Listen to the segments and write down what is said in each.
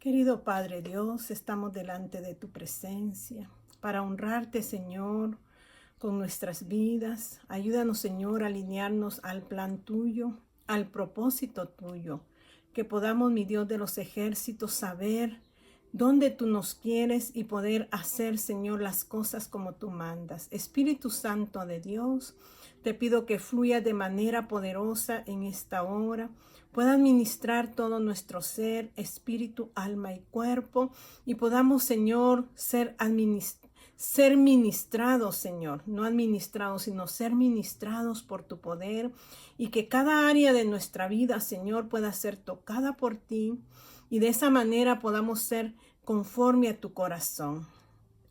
Querido Padre Dios, estamos delante de tu presencia para honrarte, Señor, con nuestras vidas. Ayúdanos, Señor, a alinearnos al plan tuyo, al propósito tuyo. Que podamos, mi Dios de los ejércitos, saber dónde tú nos quieres y poder hacer, Señor, las cosas como tú mandas. Espíritu Santo de Dios, te pido que fluya de manera poderosa en esta hora. Pueda administrar todo nuestro ser, espíritu, alma y cuerpo, y podamos, Señor, ser ministrados, Señor, no administrados, sino ser ministrados por tu poder, y que cada área de nuestra vida, Señor, pueda ser tocada por ti, y de esa manera podamos ser conforme a tu corazón.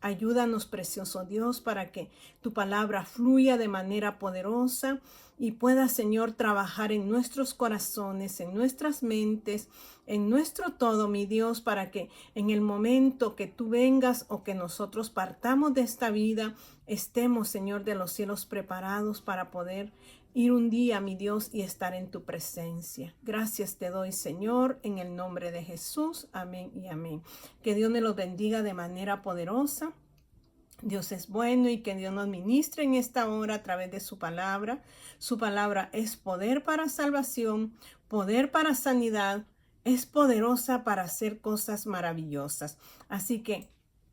Ayúdanos, precioso Dios, para que tu palabra fluya de manera poderosa y pueda, Señor, trabajar en nuestros corazones, en nuestras mentes, en nuestro todo, mi Dios, para que en el momento que tú vengas o que nosotros partamos de esta vida, estemos, Señor, de los cielos preparados para poder ir un día, mi Dios, y estar en tu presencia. Gracias te doy, Señor, en el nombre de Jesús. Amén y amén. Que Dios me los bendiga de manera poderosa. Dios es bueno y que Dios nos ministre en esta hora a través de su palabra. Su palabra es poder para salvación, poder para sanidad, es poderosa para hacer cosas maravillosas. Así que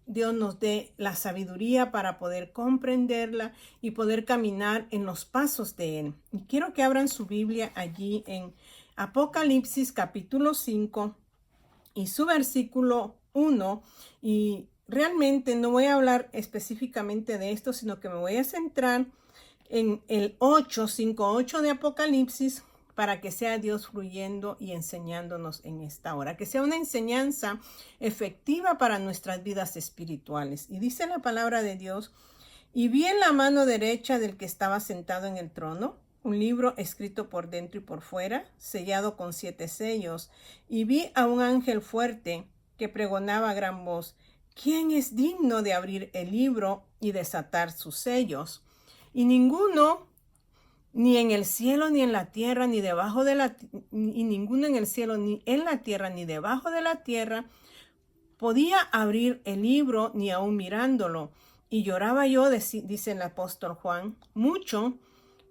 Dios nos dé la sabiduría para poder comprenderla y poder caminar en los pasos de Él. Y quiero que abran su Biblia allí en Apocalipsis capítulo 5 y su versículo 1. Y realmente no voy a hablar específicamente de esto, sino que me voy a centrar en el 5:8 de Apocalipsis, para que sea Dios fluyendo y enseñándonos en esta hora, que sea una enseñanza efectiva para nuestras vidas espirituales. Y dice la palabra de Dios: y vi en la mano derecha del que estaba sentado en el trono un libro escrito por dentro y por fuera, sellado con 7 sellos, y vi a un ángel fuerte que pregonaba a gran voz: ¿quién es digno de abrir el libro y desatar sus sellos? Y ninguno, ni en el cielo, ni en la tierra, ni debajo de la y ninguno en el cielo, ni en la tierra, ni debajo de la tierra, podía abrir el libro, ni aun mirándolo. Y lloraba yo, dice el apóstol Juan, mucho,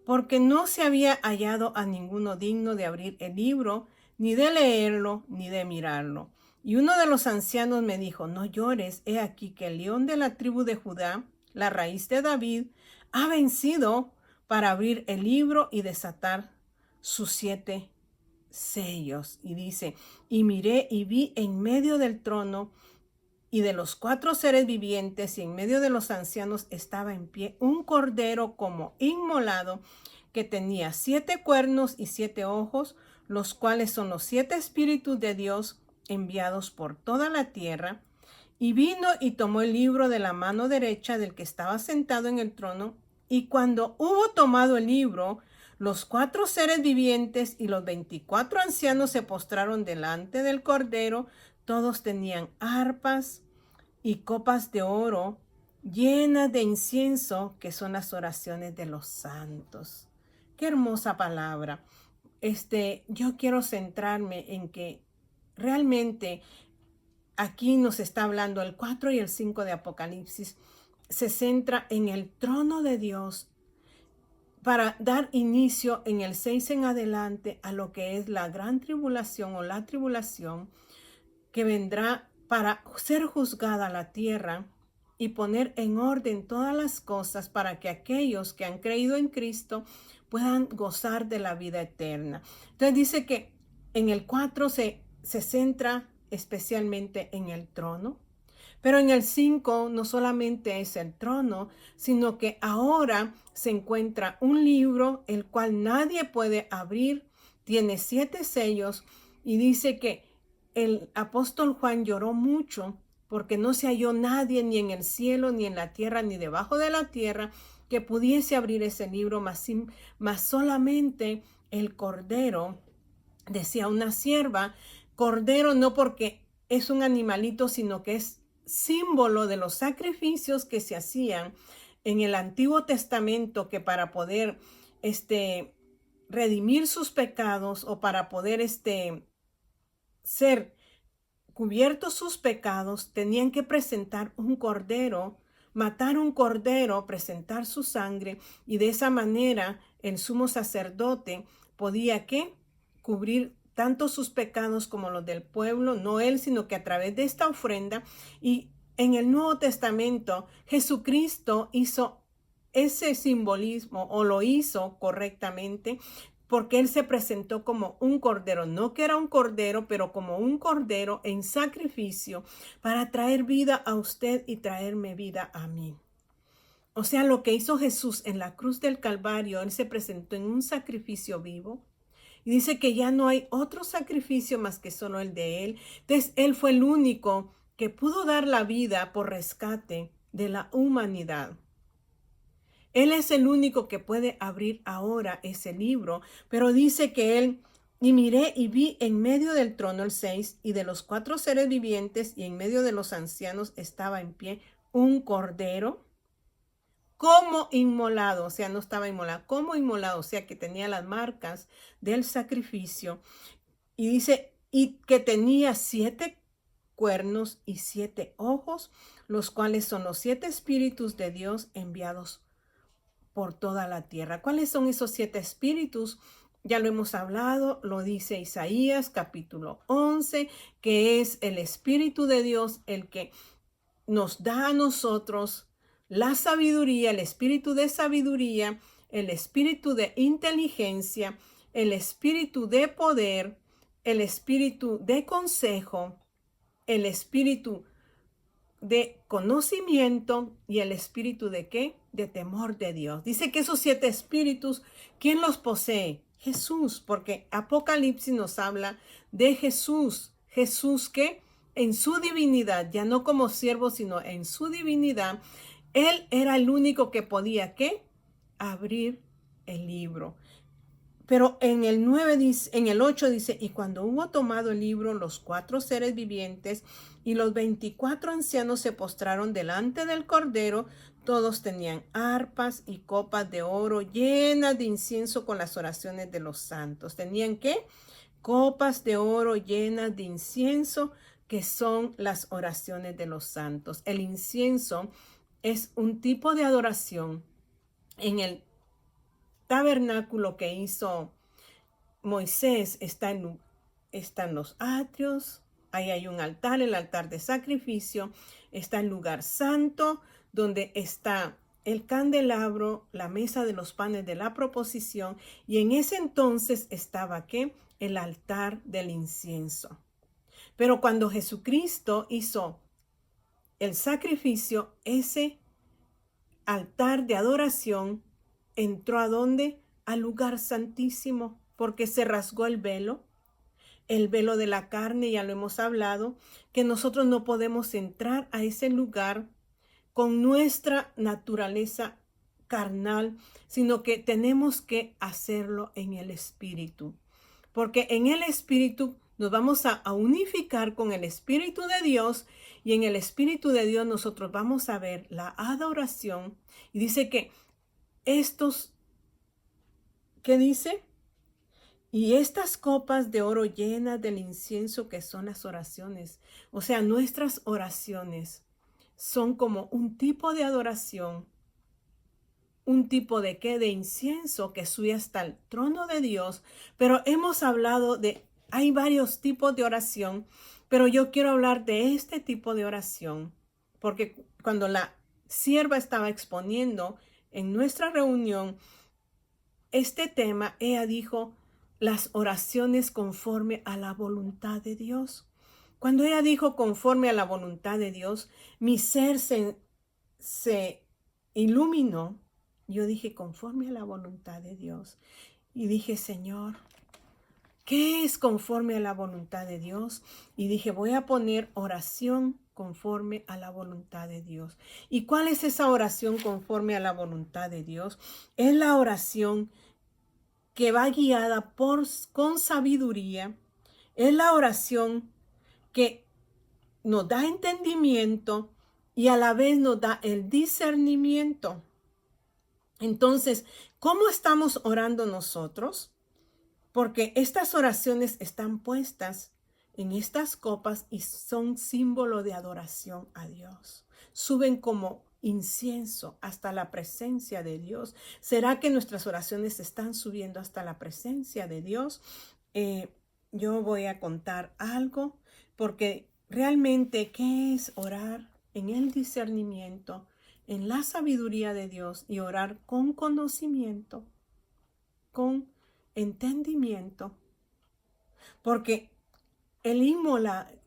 porque no se había hallado a ninguno digno de abrir el libro, ni de leerlo, ni de mirarlo. Y uno de los ancianos me dijo: no llores, he aquí que el león de la tribu de Judá, la raíz de David, ha vencido para abrir el libro y desatar sus 7 sellos. Y dice: y miré y vi en medio del trono y de los 4 seres vivientes y en medio de los ancianos estaba en pie un cordero como inmolado, que tenía 7 cuernos y 7 ojos, los cuales son los 7 espíritus de Dios enviados por toda la tierra. Y vino y tomó el libro de la mano derecha del que estaba sentado en el trono. Y cuando hubo tomado el libro, los 4 seres vivientes y los 24 ancianos se postraron delante del cordero. Todos tenían arpas y copas de oro llenas de incienso, que son las oraciones de los santos. Qué hermosa palabra. Yo quiero centrarme en que realmente aquí nos está hablando el 4 y el 5 de Apocalipsis. Se centra en el trono de Dios para dar inicio en el 6 en adelante a lo que es la gran tribulación o la tribulación, que vendrá para ser juzgada la tierra y poner en orden todas las cosas, para que aquellos que han creído en Cristo puedan gozar de la vida eterna. Entonces dice que en el 4 se centra especialmente en el trono, pero en el 5 no solamente es el trono, sino que ahora se encuentra un libro el cual nadie puede abrir, tiene 7 sellos, y dice que el apóstol Juan lloró mucho porque no se halló nadie, ni en el cielo, ni en la tierra, ni debajo de la tierra, que pudiese abrir ese libro, más solamente el Cordero. Decía una sierva: Cordero no porque es un animalito, sino que es símbolo de los sacrificios que se hacían en el Antiguo Testamento, que para poder redimir sus pecados, o para poder ser cubiertos sus pecados, tenían que presentar un cordero, matar un cordero, presentar su sangre, y de esa manera el sumo sacerdote podía ¿qué? Cubrir tanto sus pecados como los del pueblo, no él, sino que a través de esta ofrenda. Y en el Nuevo Testamento, Jesucristo hizo ese simbolismo, o lo hizo correctamente, porque él se presentó como un cordero, no que era un cordero, pero como un cordero en sacrificio para traer vida a usted y traerme vida a mí. O sea, lo que hizo Jesús en la cruz del Calvario, él se presentó en un sacrificio vivo. Y dice que ya no hay otro sacrificio más que solo el de él. Entonces, él fue el único que pudo dar la vida por rescate de la humanidad. Él es el único que puede abrir ahora ese libro, pero dice que él, y miré y vi en medio del trono el 6 y de los 4 seres vivientes y en medio de los ancianos estaba en pie un cordero como inmolado, o sea, no estaba inmolado, como inmolado, o sea, que tenía las marcas del sacrificio. Y dice, y que tenía 7 cuernos y 7 ojos, los cuales son los 7 espíritus de Dios enviados por toda la tierra. ¿Cuáles son esos 7 espíritus? Ya lo hemos hablado, lo dice Isaías capítulo 11, que es el Espíritu de Dios el que nos da a nosotros la sabiduría, el espíritu de sabiduría, el espíritu de inteligencia, el espíritu de poder, el espíritu de consejo, el espíritu de conocimiento y el espíritu de ¿qué? De temor de Dios. Dice que esos 7 espíritus, ¿quién los posee? Jesús, porque Apocalipsis nos habla de Jesús. Jesús que en su divinidad, ya no como siervo, sino en su divinidad, él era el único que podía ¿qué? Abrir el libro. Pero en el 9 dice, en el 8 dice, y cuando hubo tomado el libro, los 4 seres vivientes y los 24 ancianos se postraron delante del Cordero. Todos tenían arpas y copas de oro llenas de incienso con las oraciones de los santos. ¿Tenían qué? Copas de oro llenas de incienso, que son las oraciones de los santos. El incienso es un tipo de adoración. En el tabernáculo que hizo Moisés están los atrios, ahí hay un altar, el altar de sacrificio, está el lugar santo, donde está el candelabro, la mesa de los panes de la proposición, y en ese entonces estaba ¿qué? El altar del incienso. Pero cuando Jesucristo hizo el sacrificio, ese altar de adoración entró ¿a dónde? Al lugar santísimo, porque se rasgó el velo de la carne, ya lo hemos hablado, que nosotros no podemos entrar a ese lugar con nuestra naturaleza carnal, sino que tenemos que hacerlo en el Espíritu, porque en el Espíritu nos vamos a unificar con el Espíritu de Dios, y en el Espíritu de Dios nosotros vamos a ver la adoración. Y dice que estos, ¿qué dice? Y estas copas de oro llenas del incienso, que son las oraciones. O sea, nuestras oraciones son como un tipo de adoración, un tipo de ¿qué? De incienso que sube hasta el trono de Dios. Pero hemos hablado hay varios tipos de oración, pero yo quiero hablar de este tipo de oración, porque cuando la sierva estaba exponiendo en nuestra reunión este tema, ella dijo las oraciones conforme a la voluntad de Dios. Cuando ella dijo conforme a la voluntad de Dios, mi ser se iluminó. Yo dije conforme a la voluntad de Dios. Y dije, Señor, ¿qué es conforme a la voluntad de Dios? Y dije, voy a poner oración conforme a la voluntad de Dios. ¿Y cuál es esa oración conforme a la voluntad de Dios? Es la oración que va guiada con sabiduría. Es la oración que nos da entendimiento y a la vez nos da el discernimiento. Entonces, ¿cómo estamos orando nosotros? Porque estas oraciones están puestas en estas copas y son símbolo de adoración a Dios. Suben como incienso hasta la presencia de Dios. ¿Será que nuestras oraciones están subiendo hasta la presencia de Dios? Yo voy a contar algo, porque realmente, ¿qué es orar en el discernimiento, en la sabiduría de Dios y orar con conocimiento, con entendimiento? Porque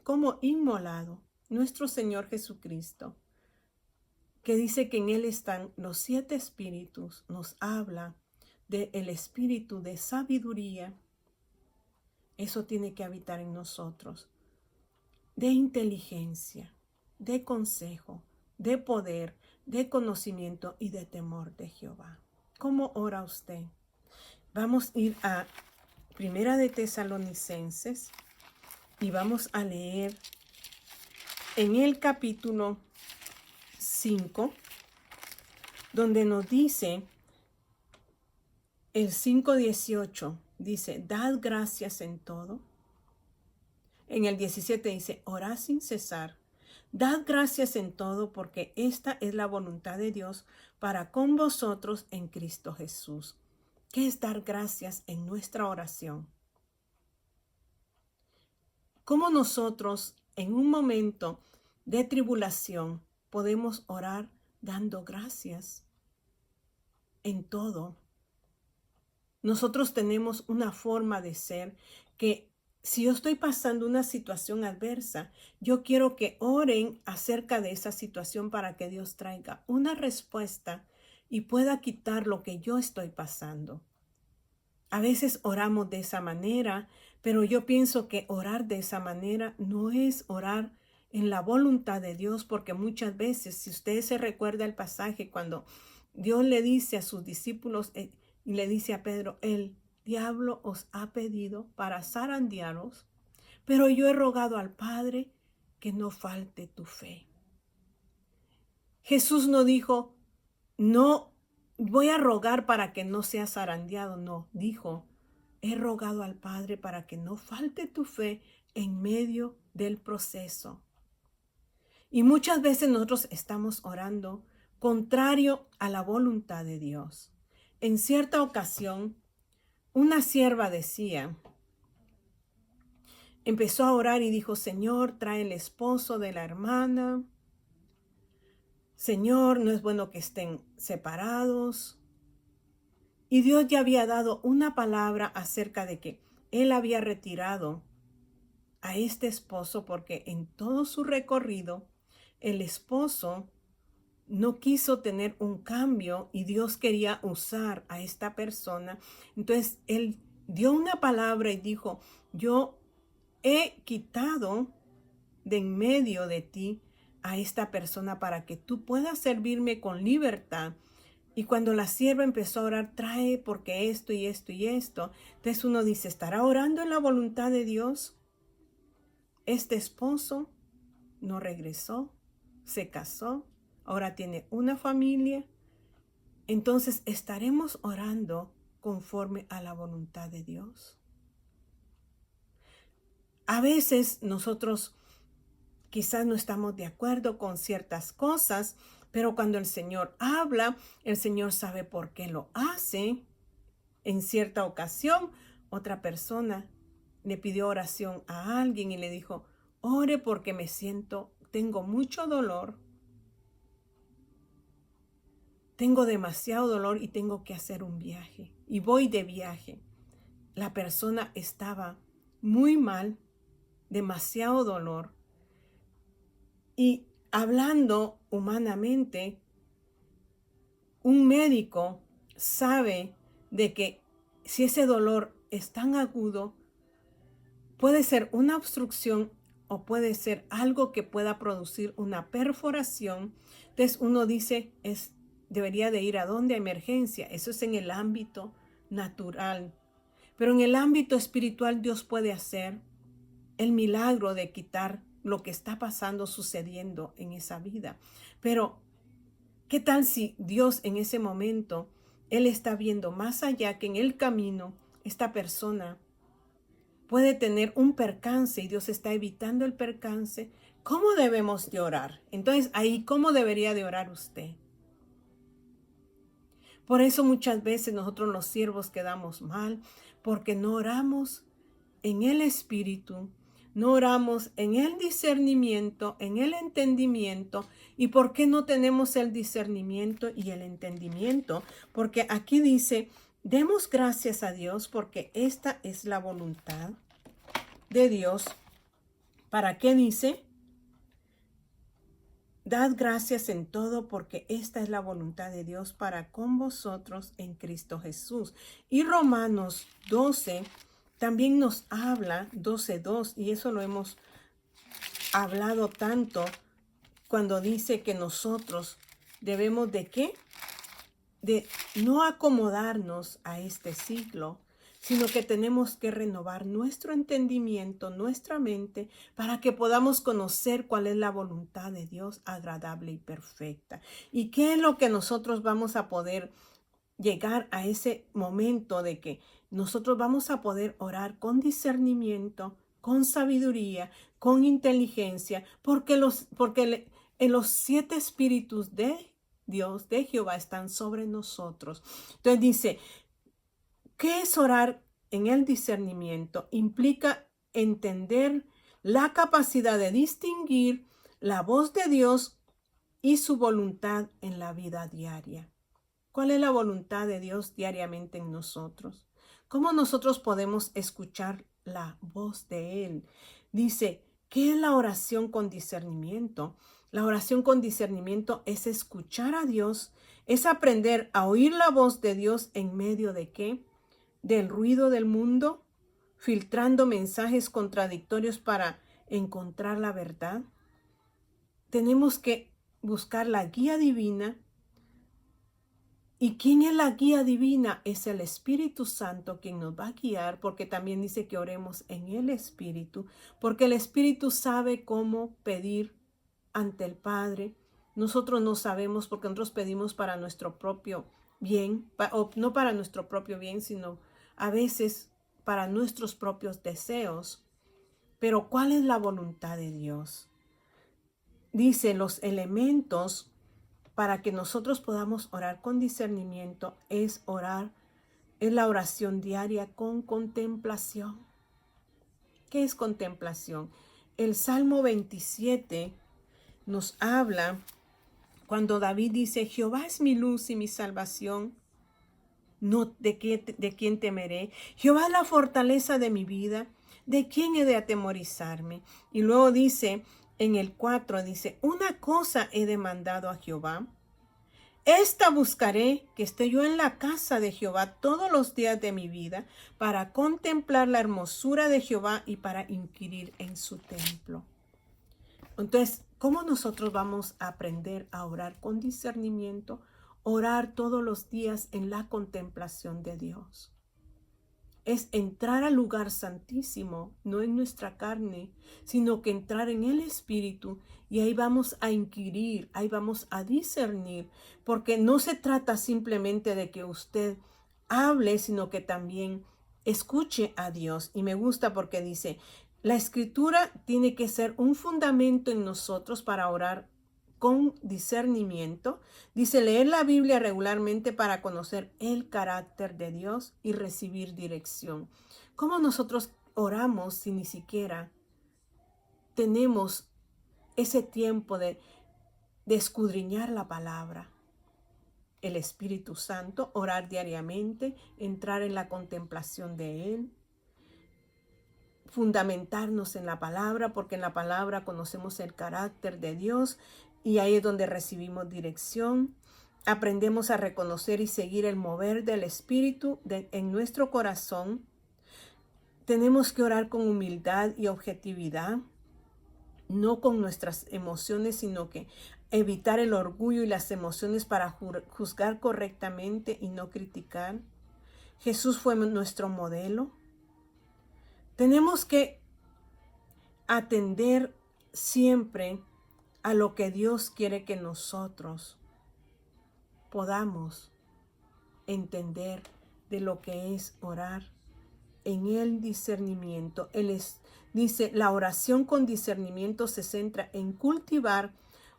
como inmolado, nuestro Señor Jesucristo, que dice que en Él están los 7 espíritus, nos habla del espíritu de sabiduría. Eso tiene que habitar en nosotros, de inteligencia, de consejo, de poder, de conocimiento y de temor de Jehová. ¿Cómo ora usted? Vamos a ir a Primera de Tesalonicenses y vamos a leer en el capítulo 5, donde nos dice, el 5:18, dice, dad gracias en todo. En el 17 dice, orad sin cesar. Dad gracias en todo, porque esta es la voluntad de Dios para con vosotros en Cristo Jesús. ¿Qué es dar gracias en nuestra oración? ¿Cómo nosotros en un momento de tribulación podemos orar dando gracias en todo? Nosotros tenemos una forma de ser que, si yo estoy pasando una situación adversa, yo quiero que oren acerca de esa situación para que Dios traiga una respuesta y pueda quitar lo que yo estoy pasando. A veces oramos de esa manera, pero yo pienso que orar de esa manera no es orar en la voluntad de Dios, porque muchas veces, si usted se recuerda el pasaje cuando Dios le dice a sus discípulos y le dice a Pedro, el diablo os ha pedido para zarandearos, pero yo he rogado al Padre que no falte tu fe. Jesús no dijo, no voy a rogar para que no seas zarandeado, no, dijo, he rogado al Padre para que no falte tu fe en medio del proceso. Y muchas veces nosotros estamos orando contrario a la voluntad de Dios. En cierta ocasión, una sierva empezó a orar y dijo, Señor, trae el esposo de la hermana. Señor, no es bueno que estén separados. Y Dios ya había dado una palabra acerca de que Él había retirado a este esposo porque en todo su recorrido el esposo no quiso tener un cambio y Dios quería usar a esta persona. Entonces Él dio una palabra y dijo, yo he quitado de en medio de ti a esta persona para que tú puedas servirme con libertad. Y cuando la sierva empezó a orar, trae porque esto y esto y esto. Entonces uno dice, ¿estará orando en la voluntad de Dios? Este esposo no regresó, se casó, ahora tiene una familia. Entonces, ¿estaremos orando conforme a la voluntad de Dios? A veces nosotros quizás no estamos de acuerdo con ciertas cosas, pero cuando el Señor habla, el Señor sabe por qué lo hace. En cierta ocasión, otra persona le pidió oración a alguien y le dijo, ore porque tengo mucho dolor, tengo demasiado dolor y tengo que hacer un viaje. Y voy de viaje. La persona estaba muy mal, demasiado dolor. Y hablando humanamente, un médico sabe de que si ese dolor es tan agudo, puede ser una obstrucción o puede ser algo que pueda producir una perforación. Entonces uno dice, debería de ir a donde emergencia. Eso es en el ámbito natural. Pero en el ámbito espiritual Dios puede hacer el milagro de quitar lo que está pasando, sucediendo en esa vida. Pero, ¿qué tal si Dios en ese momento, Él está viendo más allá, que en el camino esta persona puede tener un percance y Dios está evitando el percance, ¿cómo debemos de orar? Entonces, ahí, ¿cómo debería de orar usted? Por eso muchas veces nosotros los siervos quedamos mal, porque no oramos en el Espíritu, no oramos en el discernimiento, en el entendimiento. ¿Y por qué no tenemos el discernimiento y el entendimiento? Porque aquí dice, demos gracias a Dios porque esta es la voluntad de Dios. ¿Para qué dice? Dad gracias en todo porque esta es la voluntad de Dios para con vosotros en Cristo Jesús. Y Romanos 12 también nos habla, 12:2, y eso lo hemos hablado tanto cuando dice que nosotros debemos de ¿qué? De no acomodarnos a este siglo, sino que tenemos que renovar nuestro entendimiento, nuestra mente, para que podamos conocer cuál es la voluntad de Dios agradable y perfecta. ¿Y qué es lo que nosotros vamos a poder llegar a ese momento de que nosotros vamos a poder orar con discernimiento, con sabiduría, con inteligencia, porque los 7 espíritus de Dios, de Jehová, están sobre nosotros? Entonces dice, ¿qué es orar en el discernimiento? Implica entender la capacidad de distinguir la voz de Dios y su voluntad en la vida diaria. ¿Cuál es la voluntad de Dios diariamente en nosotros? ¿Cómo nosotros podemos escuchar la voz de Él? Dice, ¿qué es la oración con discernimiento? La oración con discernimiento es escuchar a Dios, es aprender a oír la voz de Dios en medio de ¿qué? Del ruido del mundo, filtrando mensajes contradictorios para encontrar la verdad. Tenemos que buscar la guía divina. ¿Y quién es la guía divina? Es el Espíritu Santo quien nos va a guiar, porque también dice que oremos en el Espíritu, porque el Espíritu sabe cómo pedir ante el Padre. Nosotros no sabemos porque nosotros pedimos para nuestro propio bien, o no para nuestro propio bien, sino a veces para nuestros propios deseos. Pero ¿cuál es la voluntad de Dios? Dice, los elementos para que nosotros podamos orar con discernimiento es la oración diaria con contemplación. ¿Qué es contemplación? El Salmo 27 nos habla cuando David dice, Jehová es mi luz y mi salvación, no de quién temeré. Jehová es la fortaleza de mi vida, ¿de quién he de atemorizarme? Y luego dice, en el 4, dice, una cosa he demandado a Jehová, esta buscaré, que esté yo en la casa de Jehová todos los días de mi vida, para contemplar la hermosura de Jehová y para inquirir en su templo. Entonces, ¿cómo nosotros vamos a aprender a orar con discernimiento? Orar todos los días en la contemplación de Dios. Es entrar al lugar santísimo, no en nuestra carne, sino que entrar en el Espíritu, y ahí vamos a inquirir, ahí vamos a discernir, porque no se trata simplemente de que usted hable, sino que también escuche a Dios. Y me gusta porque dice, la Escritura tiene que ser un fundamento en nosotros para orar con discernimiento. Dice, leer la Biblia regularmente para conocer el carácter de Dios y recibir dirección. ¿Cómo nosotros oramos si ni siquiera tenemos ese tiempo de escudriñar la palabra? El Espíritu Santo, orar diariamente, entrar en la contemplación de Él, fundamentarnos en la palabra, porque en la palabra conocemos el carácter de Dios y ahí es donde recibimos dirección. Aprendemos a reconocer y seguir el mover del Espíritu en nuestro corazón. Tenemos que orar con humildad y objetividad, no con nuestras emociones, sino que evitar el orgullo y las emociones para juzgar correctamente y no criticar. Jesús fue nuestro modelo. Tenemos que atender siempre a lo que Dios quiere que nosotros podamos entender de lo que es orar. en el discernimiento. Dice, la oración con discernimiento se centra en cultivar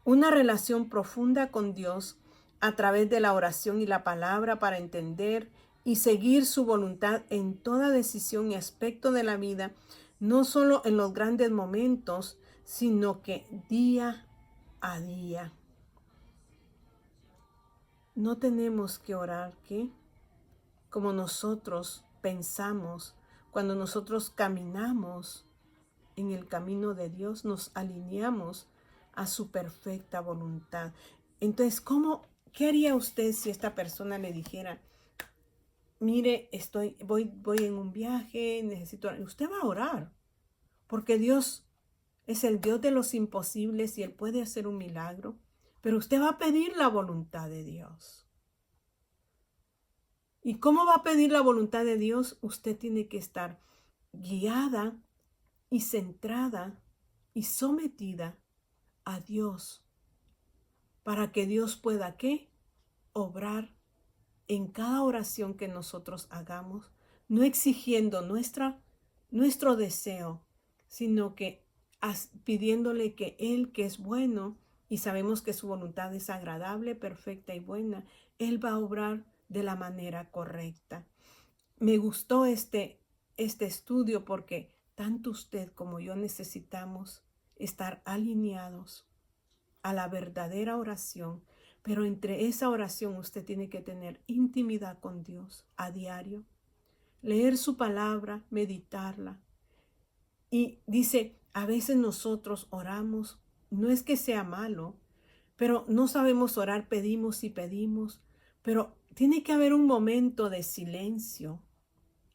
una relación profunda con Dios a través de la oración y la palabra para entender y seguir su voluntad en toda decisión y aspecto de la vida, no solo en los grandes momentos, sino que día a día. No tenemos que orar, ¿qué? Como nosotros pensamos, cuando nosotros caminamos en el camino de Dios, nos alineamos a su perfecta voluntad. Entonces, ¿qué haría usted si esta persona le dijera, mire, voy en un viaje, necesito orar? Usted va a orar, porque Dios es el Dios de los imposibles y Él puede hacer un milagro, pero usted va a pedir la voluntad de Dios. ¿Y cómo va a pedir la voluntad de Dios? Usted tiene que estar guiada y centrada y sometida a Dios para que Dios pueda, ¿qué? Obrar en cada oración que nosotros hagamos, no exigiendo nuestro deseo, sino que pidiéndole que Él, que es bueno, y sabemos que su voluntad es agradable, perfecta y buena, Él va a obrar de la manera correcta. Me gustó este estudio porque tanto usted como yo necesitamos estar alineados a la verdadera oración, pero entre esa oración usted tiene que tener intimidad con Dios a diario, leer su palabra, meditarla. Y dice, a veces nosotros oramos, no es que sea malo, pero no sabemos orar, pedimos y pedimos, pero tiene que haber un momento de silencio,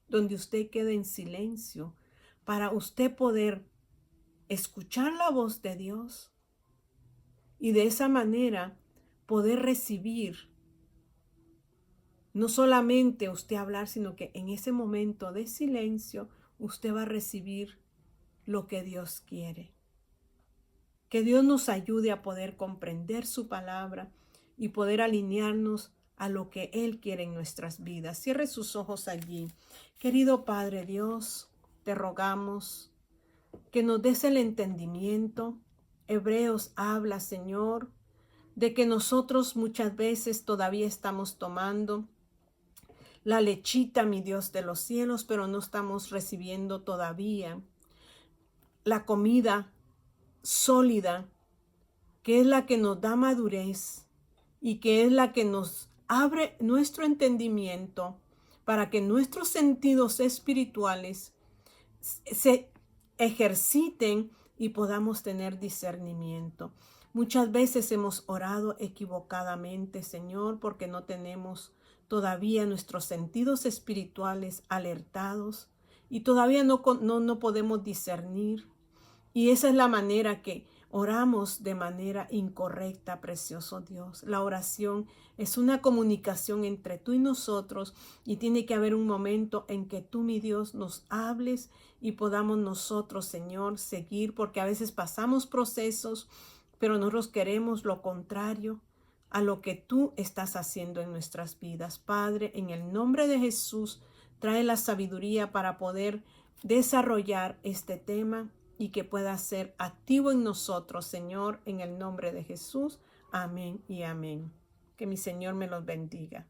donde usted quede en silencio, para usted poder escuchar la voz de Dios y de esa manera poder recibir, no solamente usted hablar, sino que en ese momento de silencio usted va a recibir lo que Dios quiere. Que Dios nos ayude a poder comprender su palabra y poder alinearnos a lo que Él quiere en nuestras vidas. Cierre sus ojos allí. Querido Padre Dios, te rogamos que nos des el entendimiento. Hebreos habla, Señor, de que nosotros muchas veces todavía estamos tomando la lechita, mi Dios de los cielos, pero no estamos recibiendo todavía la comida sólida, que es la que nos da madurez y que es la que nos abre nuestro entendimiento para que nuestros sentidos espirituales se ejerciten y podamos tener discernimiento. Muchas veces hemos orado equivocadamente, Señor, porque no tenemos todavía nuestros sentidos espirituales alertados y todavía no podemos discernir. Y esa es la manera que oramos de manera incorrecta, precioso Dios. La oración es una comunicación entre tú y nosotros y tiene que haber un momento en que tú, mi Dios, nos hables y podamos nosotros, Señor, seguir, porque a veces pasamos procesos, pero nosotros queremos lo contrario a lo que tú estás haciendo en nuestras vidas. Padre, en el nombre de Jesús, trae la sabiduría para poder desarrollar este tema y que pueda ser activo en nosotros, Señor, en el nombre de Jesús. Amén y amén. Que mi Señor me los bendiga.